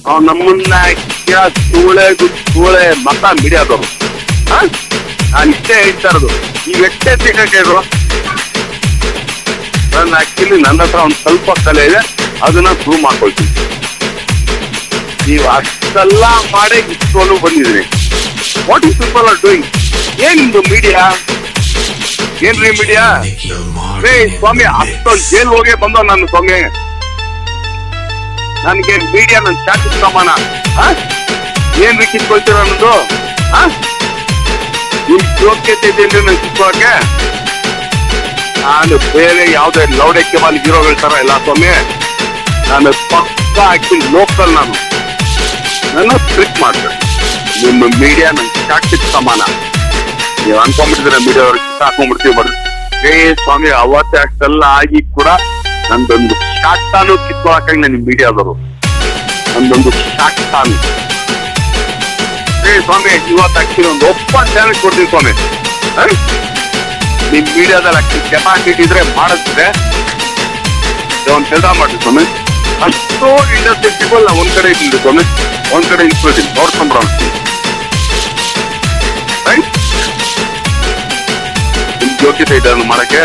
ನಮ್ಮನ್ನ ಸೂಳೆ ಮತ ಮೀಡಿಯಾದವರು. ನಾನು ಇಷ್ಟೇ ಹೇಳ್ತಾ ಇರೋದು, ಈ ವ್ಯಕ್ತಿ ಸಿಗೋ ನಾನು ಆಕ್ಚುಲಿ ನನ್ನ ಹತ್ರ ಒಂದು ಸ್ವಲ್ಪ ಕಲೆ ಇದೆ, ಅದನ್ನ ಪ್ರೂವ್ ಮಾಡ್ಕೊಳ್ತೀನಿ. ನೀವು ಅಷ್ಟೆಲ್ಲ ಮಾಡೇ ಇಷ್ಟೊಂದು ಬಂದಿದ್ದೀನಿ. What is people are doing? ಏನಿಂದು ಮೀಡಿಯಾ? ಏನ್ರಿ ಮೀಡಿಯಾ? ರೇ ಸ್ವಾಮಿ, ಅಷ್ಟೊಂದು ಜೈಲ್ ಹೋಗೇ ಬಂದೋ ನಾನು ಸ್ವಾಮಿ. ನನ್ಗೆ ಮೀಡಿಯಾ ನನ್ ಚಾಟಿ ಸಮಾನ. ಏನ್ ಕಿತ್ಕೊಳ್ತೀರ ಅನ್ನೋದು? ನಿಮ್ ಯೋಗ್ಯತೆ ಇದೆಯಲ್ರಿ ನನ್ ಕಿತ್ಕೊಳಕ್ಕೆ? ನಾನು ಬೇರೆ ಯಾವ್ದೇ ಲೌಡಕ್ಕೆ ಬಾಲ್ ಹೀರೋಗಳ ತರ ಇಲ್ಲ ಸ್ವಾಮಿ. ನಾನು ಪಕ್ಕ ಆಕ್ಚುಲಿ ಲೋಕಲ್. ನನ್ನ ಟ್ರಿಕ್ ಮಾಡ್ತಾರೆ. ನಿಮ್ಮ ಮೀಡಿಯಾ ನನ್ ಚಾಟಿ ಸಮಾನ. ನೀವು ಅನ್ಕೊಂಡ್ಬಿಟ್ಟಿದ್ರೆ ಮೀಡಿಯಾ ಅವ್ರಿಗೆ ಹಾಕೊಂಡ್ಬಿಡ್ತೀವಿ ಬರ್ರಿ. ಏ ಸ್ವಾಮಿ, ಅವತ್ತೇ ಅಷ್ಟೆಲ್ಲ ಆಗಿ ಕೂಡ ನಂದೊಂದು ಶಾಟ್ಟಾನು ಕಿತ್ಕೊಳಕಾಗಿ ನನ್ನ ಮೀಡಿಯಾದವರು. ನಂದೊಂದು ಶಾಟ್ಟಾನು. ಏ ಸ್ವಾಮಿ, ಇವತ್ತು ಆಕ್ಚುಲಿ ಒಂದು ಓಪನ್ ಚಾಲೆಂಜ್ ಕೊಡ್ತೀನಿ ಸ್ವಾಮಿ. ನಿಮ್ ಮೀಡಿಯಾದಲ್ಲಿ ಆಕ್ಚುಲಿ ಕೆಪಾಸಿಟಿ ಇದ್ರೆ ಮಾಡಿದ್ರೆ ಒಂದು ಕೆಲಸ ಮಾಡ್ತೀವಿ ಸ್ವಾಮಿ. ಅಷ್ಟೋ ಇಂಡಸ್ಟ್ರಿ ಪೀಪಲ್ ನಾ ಒಂದ್ ಕಡೆ ಇಟ್ಟಿಲ್ಲ ಸ್ವಾಮಿ, ಒಂದ್ ಕಡೆ ಇಟ್ಕೊಳ್ತೀನಿ. ನೋಡ್ಕೊಂಡ್ರ ರೈಟ್? ನಿಮ್ ಯೋಗ್ಯತೆ ಇದೆ ಅದನ್ನ ಮಾಡಕ್ಕೆ.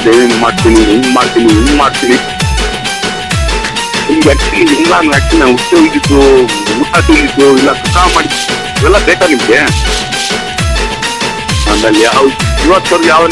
ಹಿಂಗ್ ಮಾಡ್ತೀನಿ, ಹಿಂಗ್ ಮಾಡ್ತೀನಿ, ಹಿಂಗ್ ಮಾಡ್ತೀನಿ. ನಿಮ್ಗೆ ಆಕ್ಚುಲಿ ಇಲ್ಲ ಆಕ್ಚುಲಿ ನಾನು ಹುಚ್ಚ ಹೋಗಿದ್ದು, ಊಟ ತಿಂದಿದ್ದು, ಇಲ್ಲ ಸುಖ ಮಾಡಿ ಇವೆಲ್ಲ ಬೇಕಾ ನಿಮ್ಗೆ? ಆಮೇಲೆ ಯಾವ ಇವತ್ತವ್ರಿಗೆ ಯಾವ